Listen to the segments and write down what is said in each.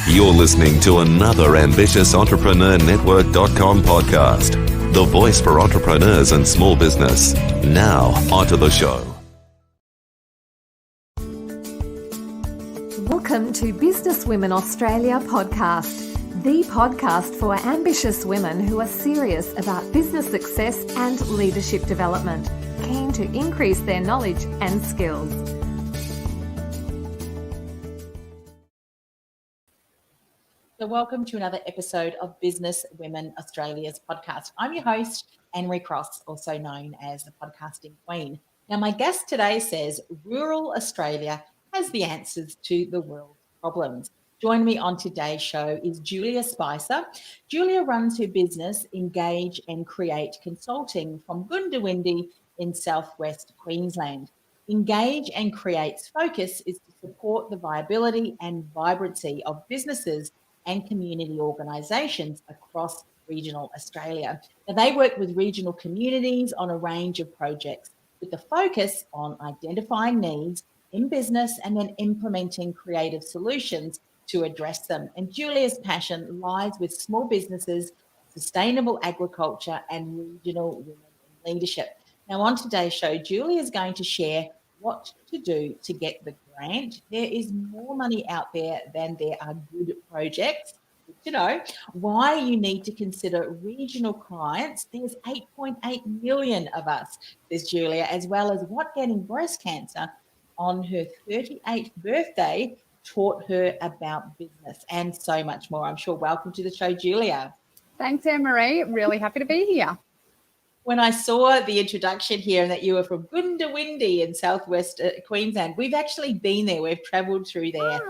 You're listening to another Ambitious Entrepreneur Network.com podcast, the voice for entrepreneurs and small business. Now, onto the show. Welcome to Business Women Australia podcast, the podcast for ambitious women who are serious about business success and leadership development, keen to increase their knowledge and skills. So welcome to another episode of Business Women Australia's podcast. I'm your host, Anne-Marie Cross, also known as the Podcasting Queen. Now, my guest today says rural Australia has the answers to the world's problems. Joining me on today's show is Julia Spicer. Julia runs her business, Engage and Create Consulting, from Goondiwindi in South West Queensland. Engage and Create's focus is to support the viability and vibrancy of businesses and community organisations across regional Australia. Now, they work with regional communities on a range of projects with the focus on identifying needs in business and then implementing creative solutions to address them. And Julia's passion lies with small businesses, sustainable agriculture and regional women in leadership. Now, on today's show, Julia is going to share what to do to get the grant. There is more money out there than there are good projects. You know, why you need to consider regional clients. There's 8.8 million of us, says Julia, as well as what getting breast cancer on her 38th birthday taught her about business, and so much more. I'm sure. Welcome to the show, Julia. Thanks, Anne-Marie. Really happy to be here. When I saw the introduction here and that you were from Goondiwindi in South West Queensland, we've actually been there. We've travelled through there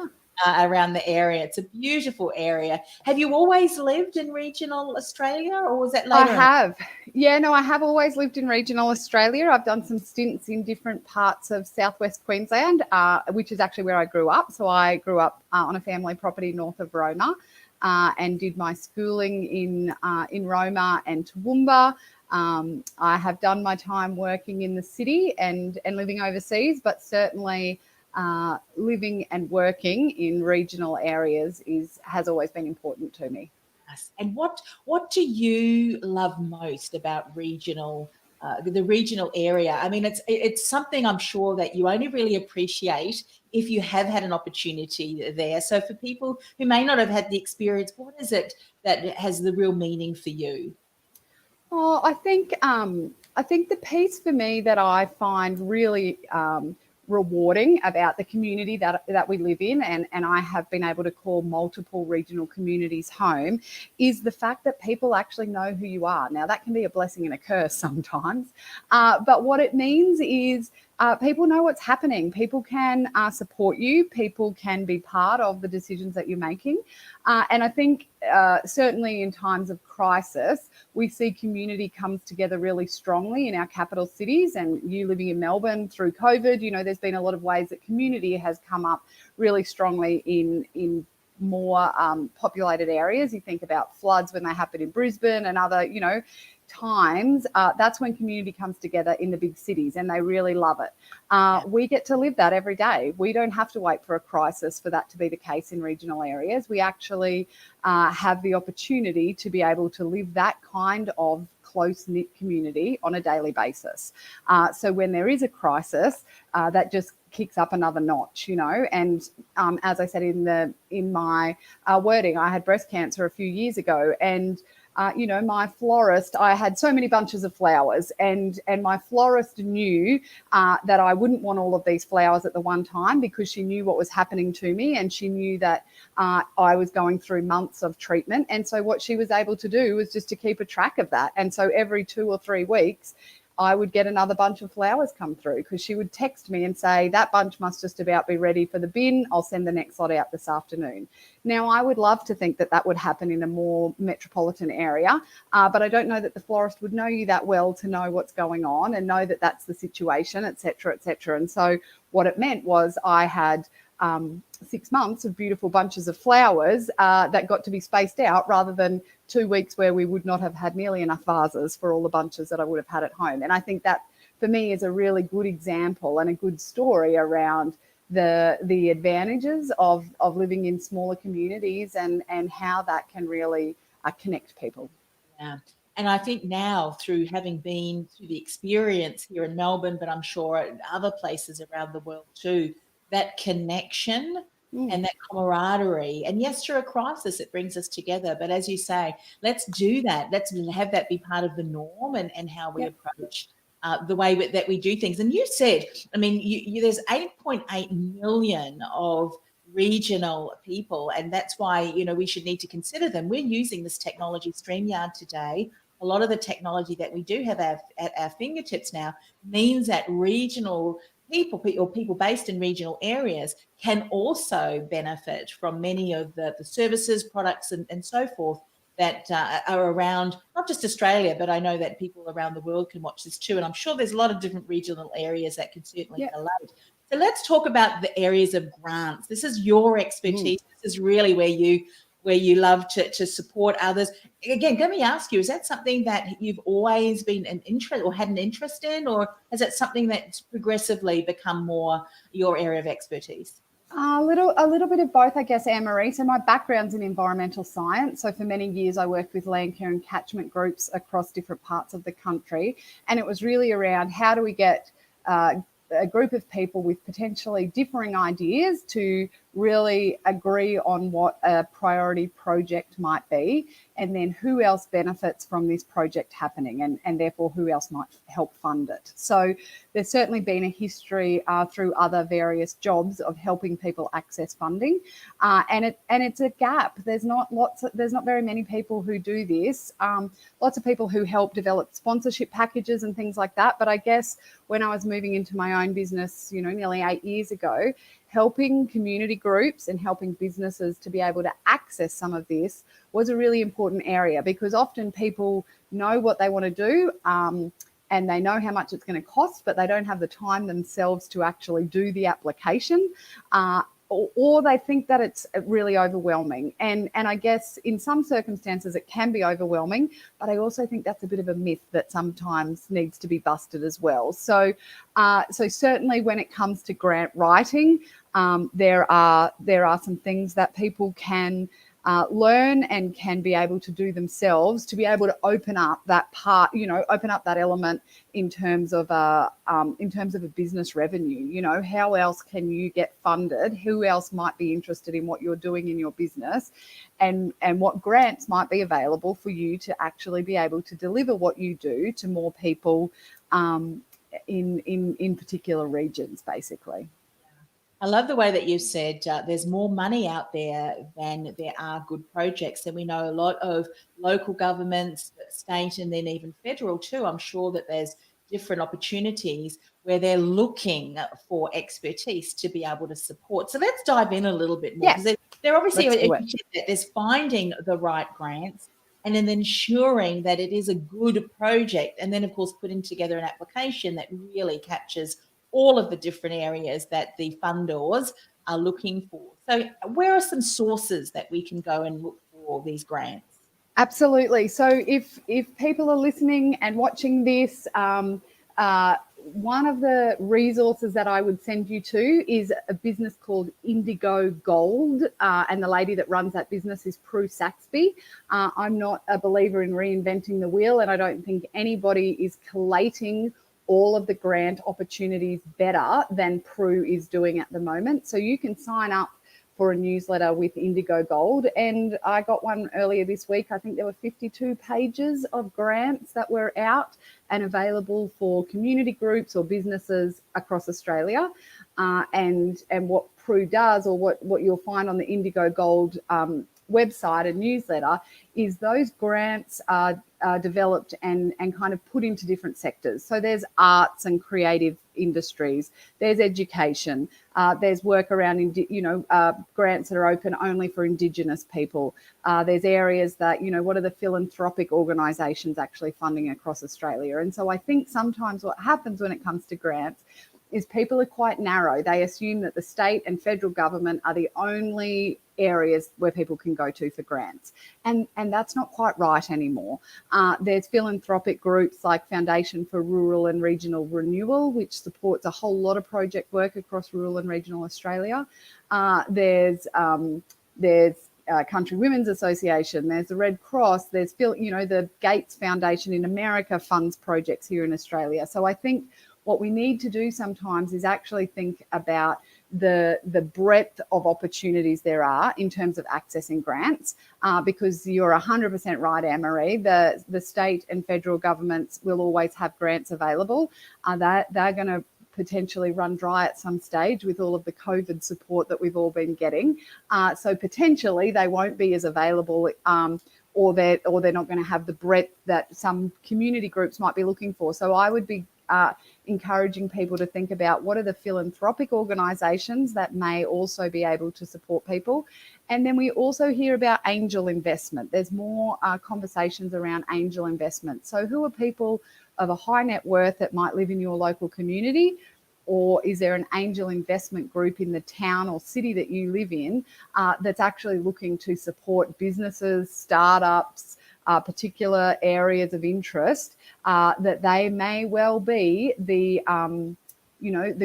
around the area. It's a beautiful area. Have you always lived in regional Australia, or was that later? I have. I have always lived in regional Australia. I've done some stints in different parts of South West Queensland, which is actually where I grew up. So I grew up on a family property north of Roma and did my schooling in Roma and Toowoomba. I have done my time working in the city and living overseas, but certainly living and working in regional areas has always been important to me. And what do you love most about the regional area? I mean, it's something I'm sure that you only really appreciate if you have had an opportunity there. So for people who may not have had the experience, what is it that has the real meaning for you? Oh, I think the piece for me that I find really rewarding about the community that we live in, and I have been able to call multiple regional communities home, is the fact that people actually know who you are. Now, that can be a blessing and a curse sometimes, but what it means is people know what's happening. People can support you. People can be part of the decisions that you're making. And I think certainly in times of crisis, we see community comes together really strongly in our capital cities. And you living in Melbourne through COVID, there's been a lot of ways that community has come up really strongly in more populated areas. You think about floods when they happen in Brisbane and other, times, that's when community comes together in the big cities, and they really love it. We get to live that every day. We don't have to wait for a crisis for that to be the case in regional areas. We actually have the opportunity to be able to live that kind of close-knit community on a daily basis. So when there is a crisis, that just kicks up another notch, and as I said in my wording, I had breast cancer a few years ago, and my florist, I had so many bunches of flowers, and my florist knew that I wouldn't want all of these flowers at the one time, because she knew what was happening to me, and she knew that I was going through months of treatment. And so what she was able to do was just to keep a track of that. And so every 2 or 3 weeks, I would get another bunch of flowers come through, because she would text me and say, that bunch must just about be ready for the bin. I'll send the next lot out this afternoon. Now, I would love to think that would happen in a more metropolitan area, but I don't know that the florist would know you that well to know what's going on and know that that's the situation, et cetera, et cetera. And so what it meant was I had 6 months of beautiful bunches of flowers that got to be spaced out, rather than 2 weeks where we would not have had nearly enough vases for all the bunches that I would have had at home. And I think that for me is a really good example and a good story around the advantages of living in smaller communities and how that can really connect people. Yeah. And I think now, through having been through the experience here in Melbourne, but I'm sure in other places around the world too, that connection and that camaraderie, and yes, through a crisis, it brings us together. But as you say, let's do that. Let's have that be part of the norm and how we approach the way that we do things. And you said, I mean, there's 8.8 million of regional people, and that's why, you know, we should need to consider them. We're using this technology, StreamYard, today. A lot of the technology that we do have at our fingertips now means that regional people or people based in regional areas can also benefit from many of the services, products, and so forth that are around not just Australia, but I know that people around the world can watch this too. And I'm sure there's a lot of different regional areas that can certainly relate. So let's talk about the areas of grants. This is your expertise. This is really where you love to support others. Again, let me ask you, is that something that you've always been an interest or had an interest in, or is it something that's progressively become more your area of expertise? A little bit of both, I guess, Anne-Marie. So my background's in environmental science. So for many years, I worked with land care and catchment groups across different parts of the country. And it was really around how do we get a group of people with potentially differing ideas to really agree on what a priority project might be, and then who else benefits from this project happening, and therefore who else might help fund it. So there's certainly been a history through other various jobs of helping people access funding, and it's a gap. There's not very many people who do this. Lots of people who help develop sponsorship packages and things like that. But I guess when I was moving into my own business, you know, nearly 8 years ago, helping community groups and helping businesses to be able to access some of this was a really important area, because often people know what they want to do and they know how much it's going to cost, but they don't have the time themselves to actually do the application, or they think that it's really overwhelming. And I guess in some circumstances it can be overwhelming, but I also think that's a bit of a myth that sometimes needs to be busted as well. So certainly when it comes to grant writing, there are some things that people can learn and can be able to do themselves to be able to open up that part, you know, open up that element in terms of a business revenue. You know, how else can you get funded? Who else might be interested in what you're doing in your business, and what grants might be available for you to actually be able to deliver what you do to more people in particular regions, basically. I love the way that you said there's more money out there than there are good projects. And we know a lot of local governments, state, and then even federal too. I'm sure that there's different opportunities where they're looking for expertise to be able to support. So let's dive in a little bit more, because they're obviously there's finding the right grants and then ensuring that it is a good project. And then, of course, putting together an application that really captures all of the different areas that the funders are looking for. So where are some sources that we can go and look for these grants? Absolutely. So if people are listening and watching this, one of the resources that I would send you to is a business called Indigo Gold, and the lady that runs that business is Prue Saxby. I'm not a believer in reinventing the wheel, and I don't think anybody is collating all of the grant opportunities better than Prue is doing at the moment. So you can sign up for a newsletter with Indigo Gold, and I got one earlier this week. I think there were 52 pages of grants that were out and available for community groups or businesses across Australia. And what Prue does, or what you'll find on the Indigo Gold website and newsletter, is those grants are developed and kind of put into different sectors. So there's arts and creative industries, there's education, there's work around, grants that are open only for Indigenous people. There's areas that, what are the philanthropic organisations actually funding across Australia? And so I think sometimes what happens when it comes to grants is people are quite narrow. They assume that the state and federal government are the only areas where people can go to for grants. And that's not quite right anymore. There's philanthropic groups like Foundation for Rural and Regional Renewal, which supports a whole lot of project work across rural and regional Australia. There's Country Women's Association, there's the Red Cross, there's, the Gates Foundation in America funds projects here in Australia. So I think what we need to do sometimes is actually think about the breadth of opportunities there are in terms of accessing grants, because you're 100% right, Anne-Marie, the state and federal governments will always have grants available. They're going to potentially run dry at some stage with all of the COVID support that we've all been getting. So potentially they won't be as available, or they're not going to have the breadth that some community groups might be looking for. So I would be encouraging people to think about what are the philanthropic organisations that may also be able to support people. And then we also hear about angel investment. There's more conversations around angel investment. So who are people of a high net worth that might live in your local community? Or is there an angel investment group in the town or city that you live in that's actually looking to support businesses, startups, particular areas of interest, that they may well be the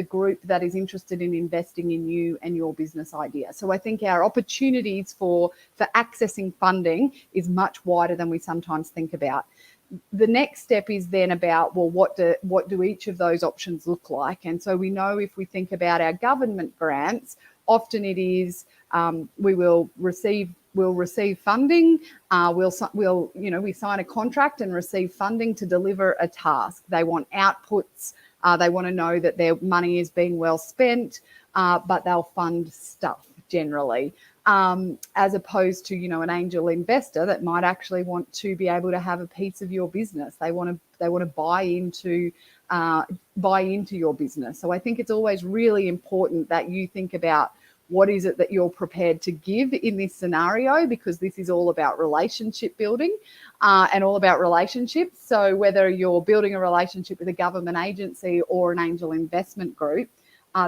group that is interested in investing in you and your business idea. So I think our opportunities for accessing funding is much wider than we sometimes think about. The next step is then about, well, what do each of those options look like? And so we know if we think about our government grants, often it is we'll receive funding. We sign a contract and receive funding to deliver a task. They want outputs. They want to know that their money is being well spent, but they'll fund stuff generally, as opposed to an angel investor that might actually want to be able to have a piece of your business. They want to buy into your business. So I think it's always really important that you think about what is it that you're prepared to give in this scenario, because this is all about relationship building and all about relationships. So whether you're building a relationship with a government agency or an angel investment group,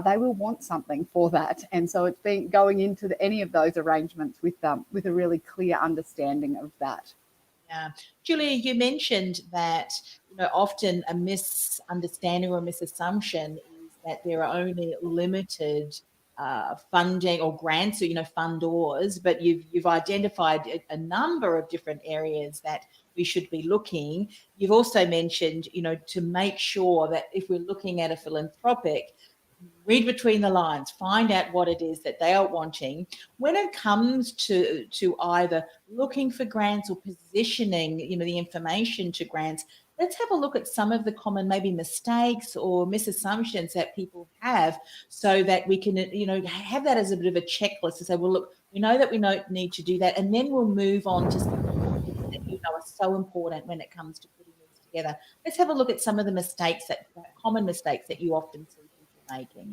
they will want something for that. And so it's been going into any of those arrangements with a really clear understanding of that. Yeah. Julia, you mentioned that often a misunderstanding or a misassumption is that there are only limited funding or grants or fundors, but you've identified a number of different areas that we should be looking. You've also mentioned to make sure that if we're looking at a philanthropic, read between the lines, find out what it is that they are wanting. When it comes to either looking for grants or positioning the information to grants, let's have a look at some of the common maybe mistakes or misassumptions that people have, so that we can have that as a bit of a checklist to say, well, look, we know that we don't need to do that, and then we'll move on to some that are so important when it comes to putting these together. Let's have a look at some of the common mistakes that you often see people making.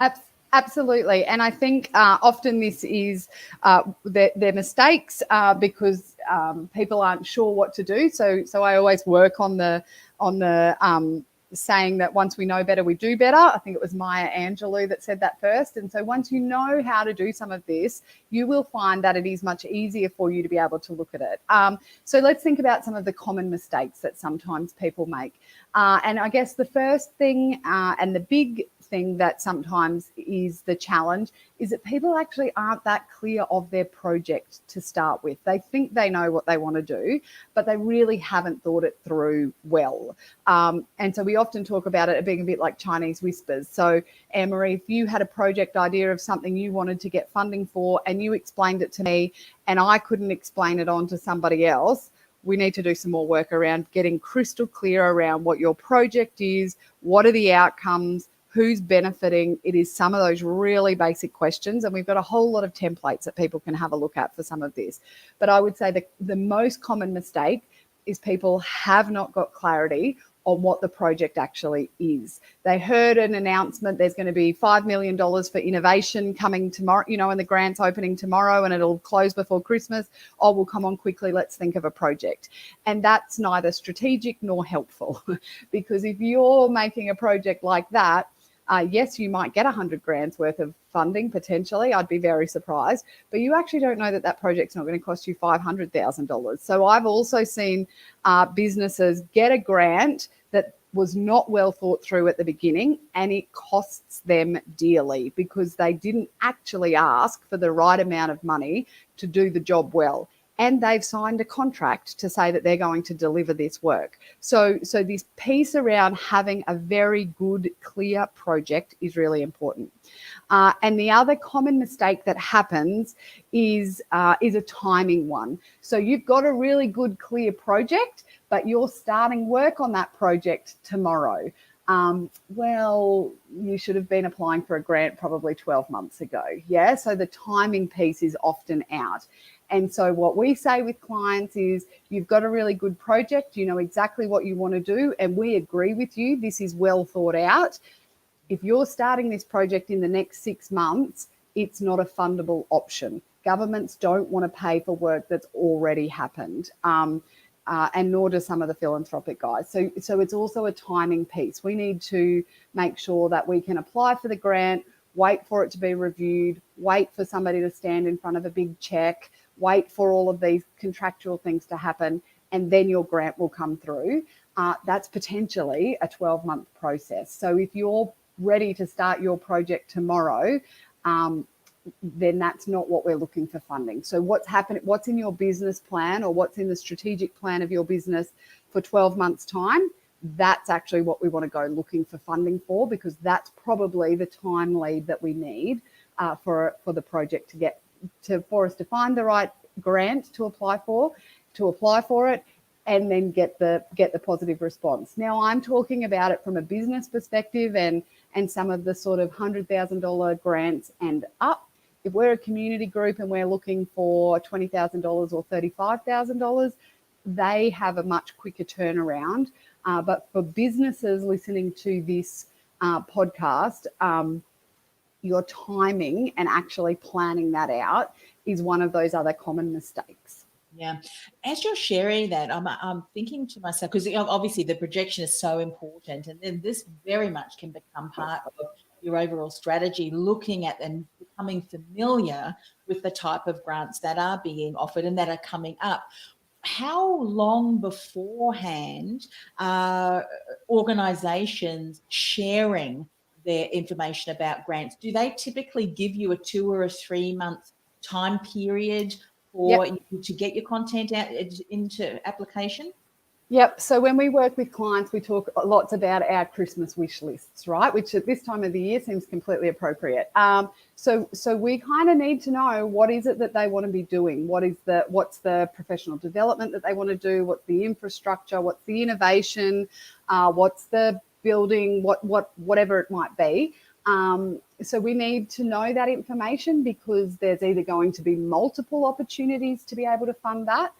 Absolutely. And I think often this is their mistakes because people aren't sure what to do. So I always work on the saying that once we know better, we do better. I think it was Maya Angelou that said that first. And so once you know how to do some of this, you will find that it is much easier for you to be able to look at it. So let's think about some of the common mistakes that sometimes people make. And I guess the first thing and the big thing that sometimes is the challenge is that people actually aren't that clear of their project to start with. They think they know what they want to do, but they really haven't thought it through well. And so we often talk about it being a bit like Chinese whispers. So Anne-Marie, if you had a project idea of something you wanted to get funding for and you explained it to me and I couldn't explain it on to somebody else, we need to do some more work around getting crystal clear around what your project is, what are the outcomes, who's benefiting. It is some of those really basic questions, and we've got a whole lot of templates that people can have a look at for some of this. But I would say the most common mistake is people have not got clarity on what the project actually is. They heard an announcement, there's going to be $5 million for innovation coming tomorrow, and the grant's opening tomorrow and it'll close before Christmas. Oh, we'll come on quickly, let's think of a project. And that's neither strategic nor helpful because if you're making a project like that, Yes, you might get 100 grand's worth of funding potentially. I'd be very surprised, but you actually don't know that that project's not going to cost you $500,000. So I've also seen businesses get a grant that was not well thought through at the beginning, and it costs them dearly because they didn't actually ask for the right amount of money to do the job well. And they've signed a contract to say that they're going to deliver this work. So this piece around having a very good, clear project is really important. And the other common mistake that happens is a timing one. So you've got a really good, clear project, but you're starting work on that project tomorrow. Well, you should have been applying for a grant probably 12 months ago. Yeah, so the timing piece is often out. And so what we say with clients is, you've got a really good project, you know exactly what you want to do, and we agree with you, this is well thought out. If you're starting this project in the next 6 months, it's not a fundable option. Governments don't want to pay for work that's already happened. And nor do some of the philanthropic guys. So it's also a timing piece. We need to make sure that we can apply for the grant, wait for it to be reviewed, wait for somebody to stand in front of a big check, wait for all of these contractual things to happen, and then your grant will come through. That's potentially a 12-month process. So if you're ready to start your project tomorrow, then that's not what we're looking for funding. So what's in your business plan, or what's in the strategic plan of your business for 12 months time, that's actually what we want to go looking for funding for, because that's probably the time lead that we need for the project for us to find the right grant to apply for it, and then get the positive response. Now, I'm talking about it from a business perspective and some of the sort of $100,000 grants and up. If we're a community group and we're looking for $20,000 or $35,000, they have a much quicker turnaround. But for businesses listening to this podcast, your timing and actually planning that out is one of those other common mistakes. Yeah. As you're sharing that, I'm thinking to myself, because obviously the projection is so important, and then this very much can become part of your overall strategy, looking at and becoming familiar with the type of grants that are being offered and that are coming up. How long beforehand are organisations sharing their information about grants? Do they typically give you a 2 or a 3 month time period for you to get your content out into application? Yep. So when we work with clients, we talk lots about our Christmas wish lists, right? Which at this time of the year seems completely appropriate. So we kind of need to know, what is it that they want to be doing? What's the professional development that they want to do? What's the infrastructure? What's the innovation? What's the building? Whatever it might be. So we need to know that information, because there's either going to be multiple opportunities to be able to fund that,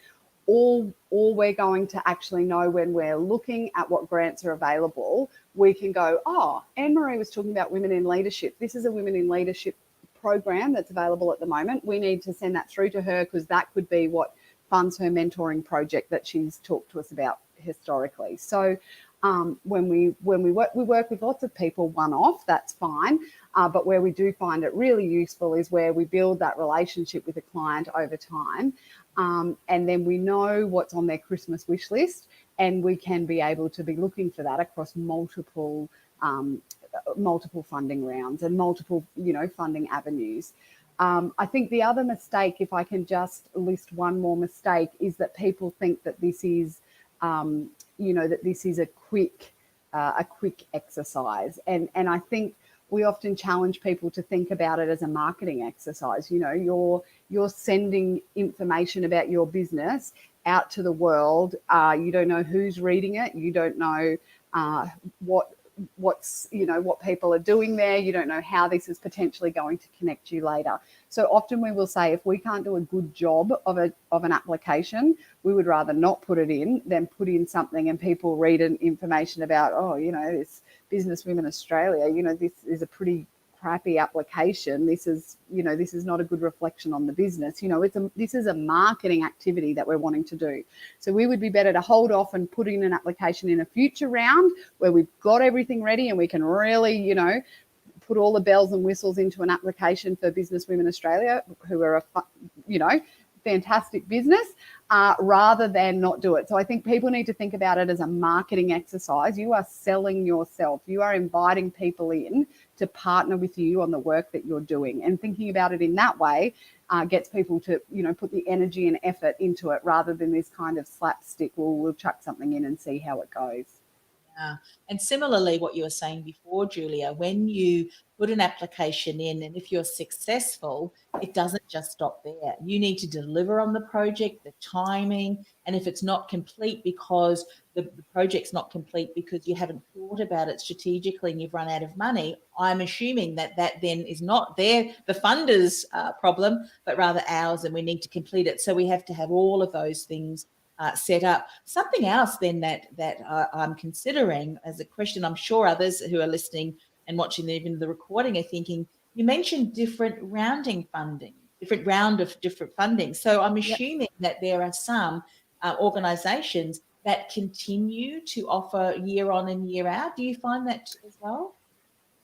or we're going to actually know when we're looking at what grants are available. We can go, oh, Anne-Marie was talking about women in leadership. This is a women in leadership program that's available at the moment. We need to send that through to her, because that could be what funds her mentoring project that she's talked to us about historically. So when we work with lots of people one-off, that's fine. But where we do find it really useful is where we build that relationship with a client over time. And then we know what's on their Christmas wish list, and we can be able to be looking for that across multiple funding rounds and multiple, funding avenues. I think the other mistake, if I can just list one more mistake, is that people think that this is, that this is a quick exercise. And I think we often challenge people to think about it as a marketing exercise. You're sending information about your business out to the world. You don't know who's reading it. You don't know what people are doing there. You don't know how this is potentially going to connect you later. So often we will say, if we can't do a good job of an application, we would rather not put it in than put in something and people read information about, this Business Women Australia, this is a pretty crappy application. This is not a good reflection on the business. This is a marketing activity that we're wanting to do. So we would be better to hold off and put in an application in a future round where we've got everything ready and we can really, put all the bells and whistles into an application for Business Women Australia, who are fantastic business, rather than not do it. So I think people need to think about it as a marketing exercise. You are selling yourself. You are inviting people in to partner with you on the work that you're doing, and thinking about it in that way gets people to, put the energy and effort into it, rather than this kind of slapstick, well, we'll chuck something in and see how it goes. Yeah. And similarly, what you were saying before, Julia, when you put an application in, and if you're successful, it doesn't just stop there. You need to deliver on the project, the timing, and if it's not complete because the project's not complete because you haven't thought about it strategically and you've run out of money, I'm assuming that then is not the funders' problem, but rather ours, and we need to complete it. So we have to have all of those things set up. Something else then that I'm considering as a question, I'm sure others who are listening and watching even the recording are thinking, you mentioned different round of different funding. So I'm assuming that there are some organisations that continue to offer year on and year out. Do you find that as well?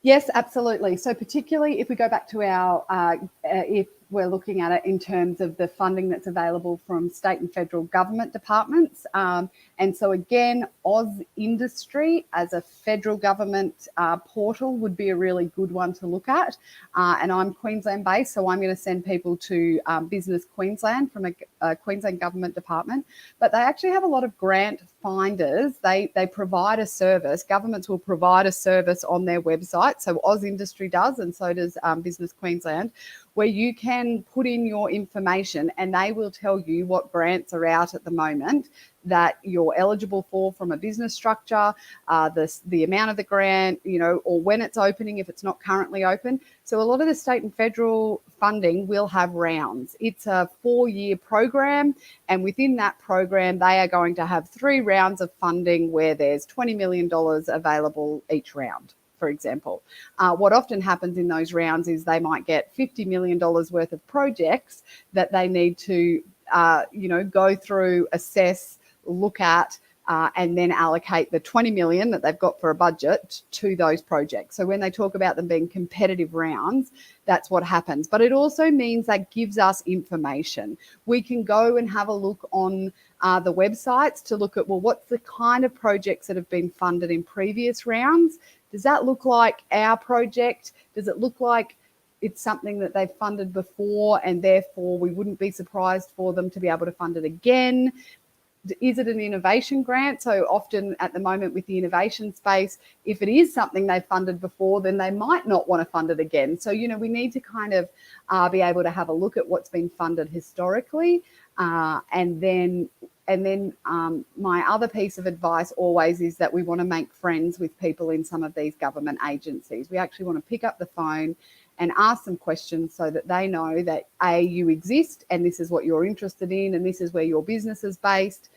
Yes, absolutely. So particularly if we go back to our, if we're looking at it in terms of the funding that's available from state and federal government departments. And so again, Oz Industry as a federal government portal would be a really good one to look at. And I'm Queensland based, so I'm going to send people to Business Queensland from a Queensland government department. But they actually have a lot of grant finders. They provide a service. Governments will provide a service on their website. So Oz Industry does, and so does Business Queensland, where you can put in your information and they will tell you what grants are out at the moment that you're eligible for from a business structure, the amount of the grant, or when it's opening if it's not currently open. So a lot of the state and federal funding will have rounds. It's a 4-year program, and within that program, they are going to have 3 rounds of funding where there's $20 million available each round. For example, what often happens in those rounds is they might get $50 million worth of projects that they need to, go through, assess, look at, and then allocate the 20 million that they've got for a budget to those projects. So when they talk about them being competitive rounds, that's what happens. But it also means that gives us information. We can go and have a look on the websites to look at, well, what's the kind of projects that have been funded in previous rounds? Does that look like our project? Does it look like it's something that they've funded before and therefore we wouldn't be surprised for them to be able to fund it again? Is it an innovation grant? So often at the moment with the innovation space, if it is something they've funded before, then they might not want to fund it again. So, we need to kind of be able to have a look at what's been funded historically. And then my other piece of advice always is that we want to make friends with people in some of these government agencies. We actually want to pick up the phone and ask them questions so that they know that you exist and this is what you're interested in and this is where your business is based,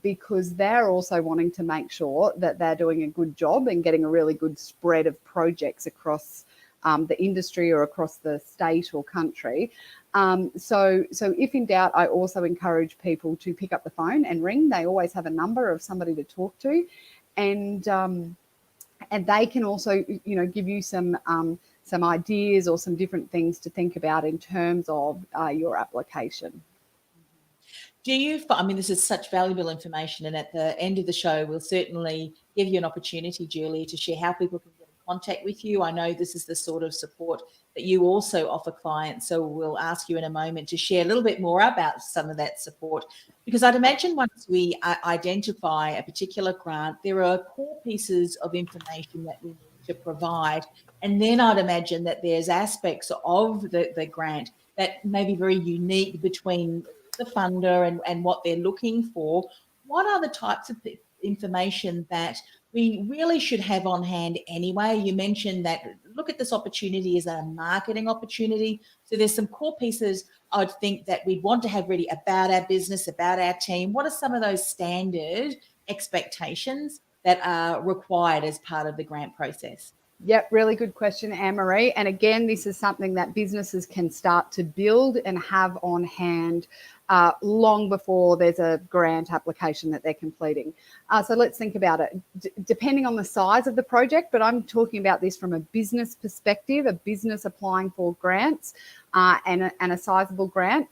because they're also wanting to make sure that they're doing a good job and getting a really good spread of projects across the industry or across the state or country. So if in doubt, I also encourage people to pick up the phone and ring. They always have a number of somebody to talk to, and they can also, give you some ideas or some different things to think about in terms of your application. Do you, this is such valuable information, and at the end of the show, we'll certainly give you an opportunity, Julia, to share how people can get in contact with you. I know this is the sort of support that you also offer clients, so we'll ask you in a moment to share a little bit more about some of that support, because I'd imagine once we identify a particular grant, there are core pieces of information that we need to provide, and then I'd imagine that there's aspects of the grant that may be very unique between the funder and what they're looking for. What are the types of information that we really should have on hand anyway? You mentioned that look at this opportunity as a marketing opportunity. So there's some core pieces I'd think that we'd want to have ready about our business, about our team. What are some of those standard expectations that are required as part of the grant process? Yep, really good question, Anne-Marie. And again, this is something that businesses can start to build and have on hand long before there's a grant application that they're completing. So let's think about it. Depending on the size of the project, but I'm talking about this from a business perspective, a business applying for grants and a sizable grant.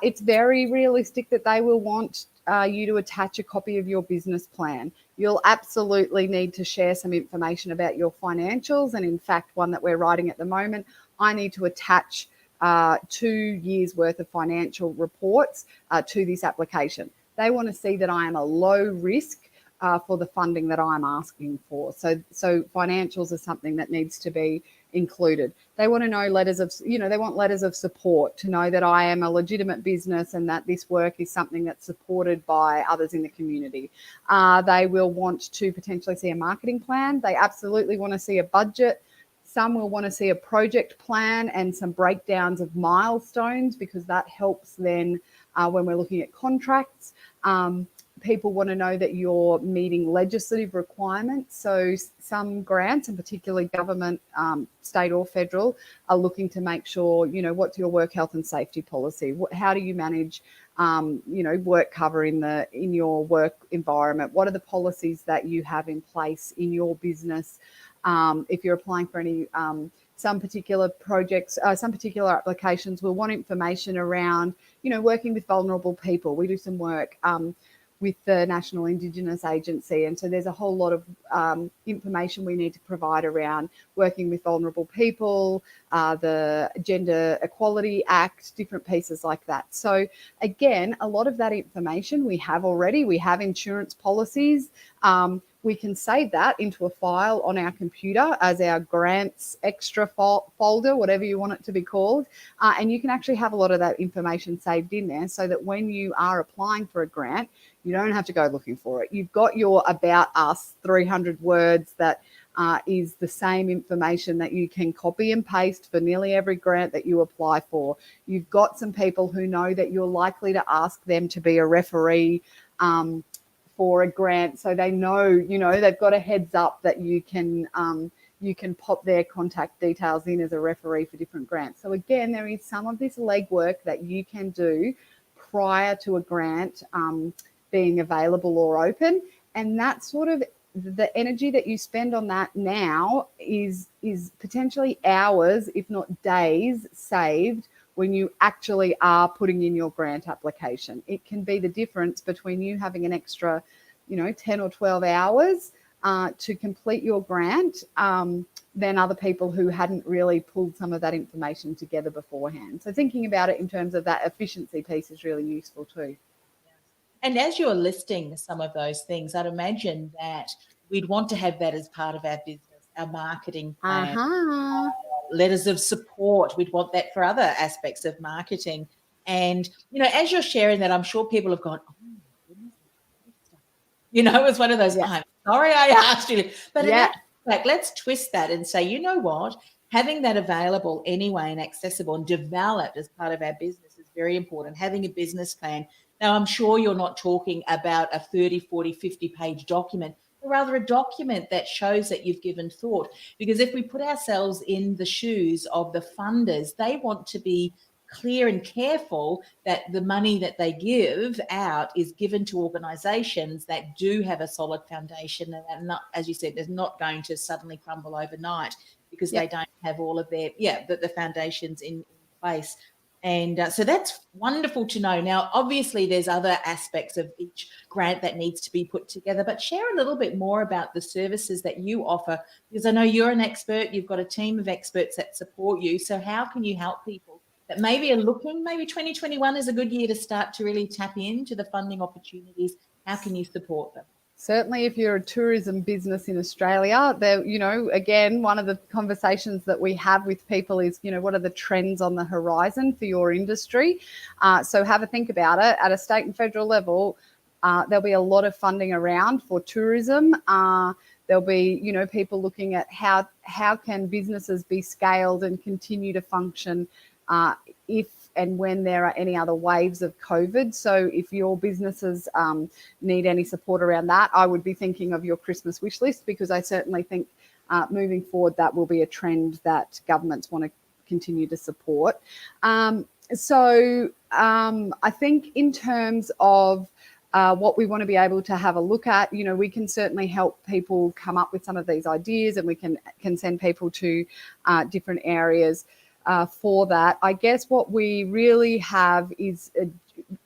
It's very realistic that they will want you to attach a copy of your business plan. You'll absolutely need to share some information about your financials. And in fact, one that we're writing at the moment, I need to attach 2 years worth of financial reports to this application. They want to see that I am a low risk for the funding that I'm asking for. So financials are something that needs to be included. They want to know they want letters of support to know that I am a legitimate business and that this work is something that's supported by others in the community. They will want to potentially see a marketing plan. They absolutely want to see a budget. Some will want to see a project plan and some breakdowns of milestones, because that helps then when we're looking at contracts. People want to know that you're meeting legislative requirements. So some grants, and particularly government, state or federal, are looking to make sure, what's your work health and safety policy? How do you manage, work cover in your work environment? What are the policies that you have in place in your business? If you're applying for any some particular projects, some particular applications will want information around, working with vulnerable people. We do some work with the National Indigenous Agency. And so there's a whole lot of information we need to provide around working with vulnerable people, the Gender Equality Act, different pieces like that. So again, a lot of that information we have already. We have insurance policies. We can save that into a file on our computer as our grants extra folder, whatever you want it to be called. And you can actually have a lot of that information saved in there so that when you are applying for a grant, you don't have to go looking for it. You've got your About Us 300 words that is the same information that you can copy and paste for nearly every grant that you apply for. You've got some people who know that you're likely to ask them to be a referee for a grant, so they know, they've got a heads up that you can pop their contact details in as a referee for different grants. So again, there is some of this legwork that you can do prior to a grant being available or open, and that sort of the energy that you spend on that now is potentially hours, if not days, saved when you actually are putting in your grant application. It can be the difference between you having an extra, 10 or 12 hours to complete your grant than other people who hadn't really pulled some of that information together beforehand. So thinking about it in terms of that efficiency piece is really useful too. And as you're listing some of those things, I'd imagine that we'd want to have that as part of our business, our marketing plan, letters of support. We'd want that for other aspects of marketing. And, as you're sharing that, I'm sure people have gone, oh, my goodness. It's one of those, I'm sorry I asked you. But let's twist that and say, you know what? Having that available anyway and accessible and developed as part of our business is very important. Having a business plan. Now, I'm sure you're not talking about a 30, 40, 50-page document, but rather a document that shows that you've given thought. Because if we put ourselves in the shoes of the funders, they want to be clear and careful that the money that they give out is given to organisations that do have a solid foundation and are not, as you said, they're not going to suddenly crumble overnight because they don't have all of their, the foundations in place. And so that's wonderful to know. Now, obviously, there's other aspects of each grant that needs to be put together, but share a little bit more about the services that you offer, because I know you're an expert. You've got a team of experts that support you. So how can you help people that maybe are looking, maybe 2021 is a good year to start to really tap into the funding opportunities? How can you support them? Certainly, if you're a tourism business in Australia, there, again, one of the conversations that we have with people is, what are the trends on the horizon for your industry? So have a think about it. At a state and federal level, there'll be a lot of funding around for tourism. There'll be, people looking at how can businesses be scaled and continue to function if and when there are any other waves of COVID. So if your businesses need any support around that, I would be thinking of your Christmas wish list, because I certainly think moving forward, that will be a trend that governments want to continue to support. So I think in terms of what we want to be able to have a look at, we can certainly help people come up with some of these ideas, and we can send people to different areas for that. I guess what we really have is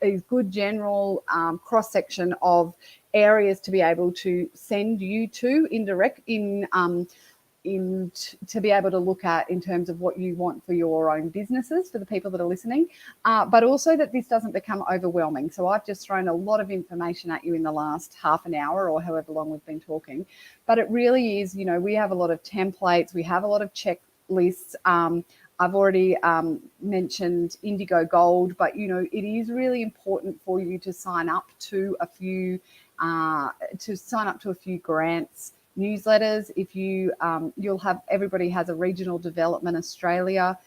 a good general cross-section of areas to be able to send you to to be able to look at in terms of what you want for your own businesses, for the people that are listening, but also that this doesn't become overwhelming. So I've just thrown a lot of information at you in the last half an hour or however long we've been talking, but it really is, we have a lot of templates, we have a lot of checklists. I've already mentioned Indigo Gold, but it is really important for you to sign up to a few grants newsletters. If you'll have, everybody has a Regional Development Australia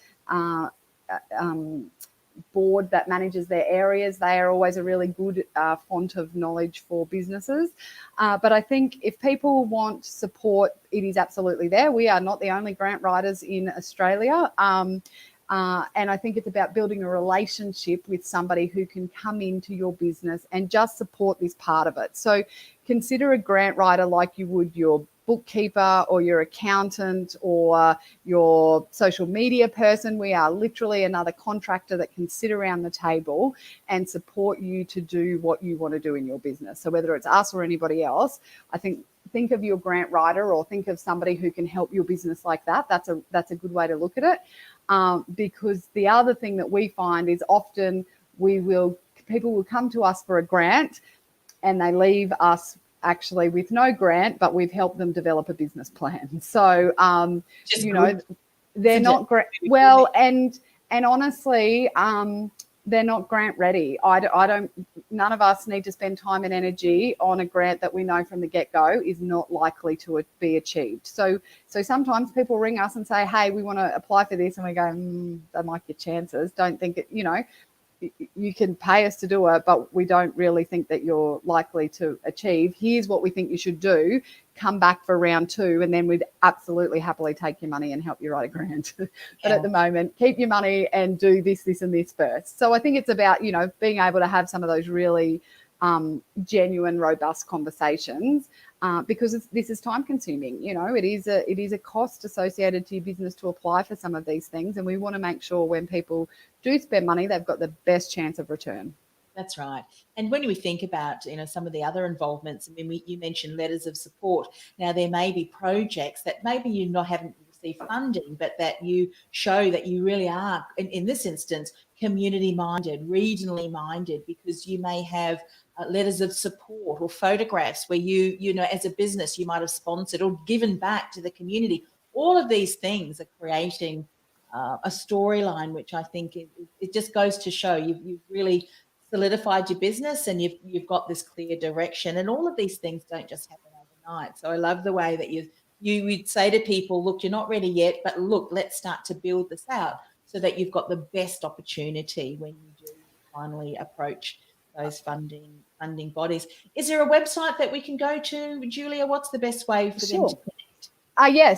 board that manages their areas. They are always a really good font of knowledge for businesses. But I think if people want support, it is absolutely there. We are not the only grant writers in Australia. And I think it's about building a relationship with somebody who can come into your business and just support this part of it. So consider a grant writer like you would your bookkeeper or your accountant or your social media person. We are literally another contractor that can sit around the table and support you to do what you want to do in your business. So whether it's us or anybody else, I think of your grant writer or think of somebody who can help your business like that. That's a good way to look at it. Because the other thing that we find is often people will come to us for a grant and they leave us actually with no grant, but we've helped them develop a business plan. So, they're not great. Well, and honestly, they're not grant ready. None of us need to spend time and energy on a grant that we know from the get-go is not likely to be achieved. So sometimes people ring us and say, hey, we want to apply for this. And we go, don't like your chances. Don't think it, you can pay us to do it, but we don't really think that you're likely to achieve. Here's what we think you should do. Come back for round 2, and then we'd absolutely happily take your money and help you write a grant. But at the moment, keep your money and do this, and this first. So I think it's about, being able to have some of those really genuine, robust conversations because this is time consuming. It is a cost associated to your business to apply for some of these things. And we want to make sure when people do spend money, they've got the best chance of return. That's right. And when we think about, some of the other involvements, you mentioned letters of support. Now, there may be projects that maybe you haven't received funding, but that you show that you really are, in this instance, community minded, regionally minded, because you may have letters of support or photographs where you as a business, you might have sponsored or given back to the community. All of these things are creating a storyline, which I think it just goes to show you've really solidified your business and you've got this clear direction. And all of these things don't just happen overnight. So I love the way that you would say to people, look, you're not ready yet, but look, let's start to build this out so that you've got the best opportunity when you do finally approach those funding bodies. Is there a website that we can go to, Julia? What's the best way for them to connect?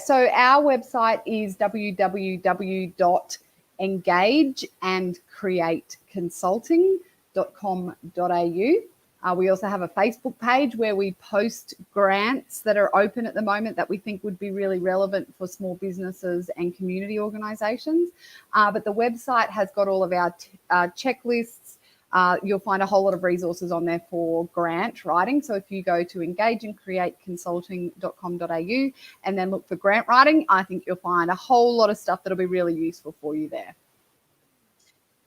So our website is www.engageandcreateconsulting.com.au. We also have a Facebook page where we post grants that are open at the moment that we think would be really relevant for small businesses and community organisations. But the website has got all of our checklists. You'll find a whole lot of resources on there for grant writing. So if you go to engageandcreateconsulting.com.au and then look for grant writing, I think you'll find a whole lot of stuff that'll be really useful for you there.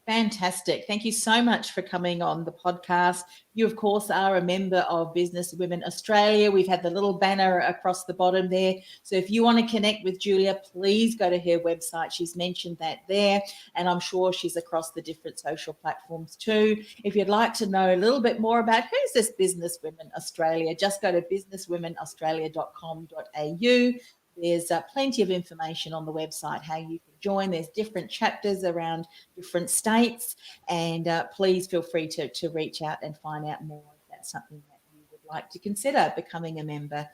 Fantastic. Thank you so much for coming on the podcast. You, of course, are a member of Business Women Australia. We've had the little banner across the bottom there. So if you want to connect with Julia, please go to her website. She's mentioned that there, and I'm sure she's across the different social platforms too. If you'd like to know a little bit more about who's this Business Women Australia, just go to businesswomenaustralia.com.au. There's plenty of information on the website how you can join. There's different chapters around different states, and please feel free to reach out and find out more if that's something that you would like to consider becoming a member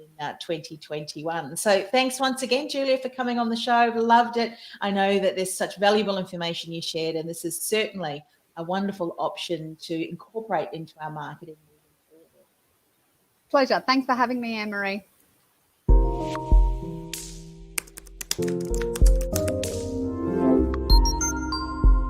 in 2021. So thanks once again, Julia, for coming on the show. I've loved it. I know that there's such valuable information you shared, and this is certainly a wonderful option to incorporate into our marketing moving forward. Pleasure. Thanks for having me, Anne-Marie.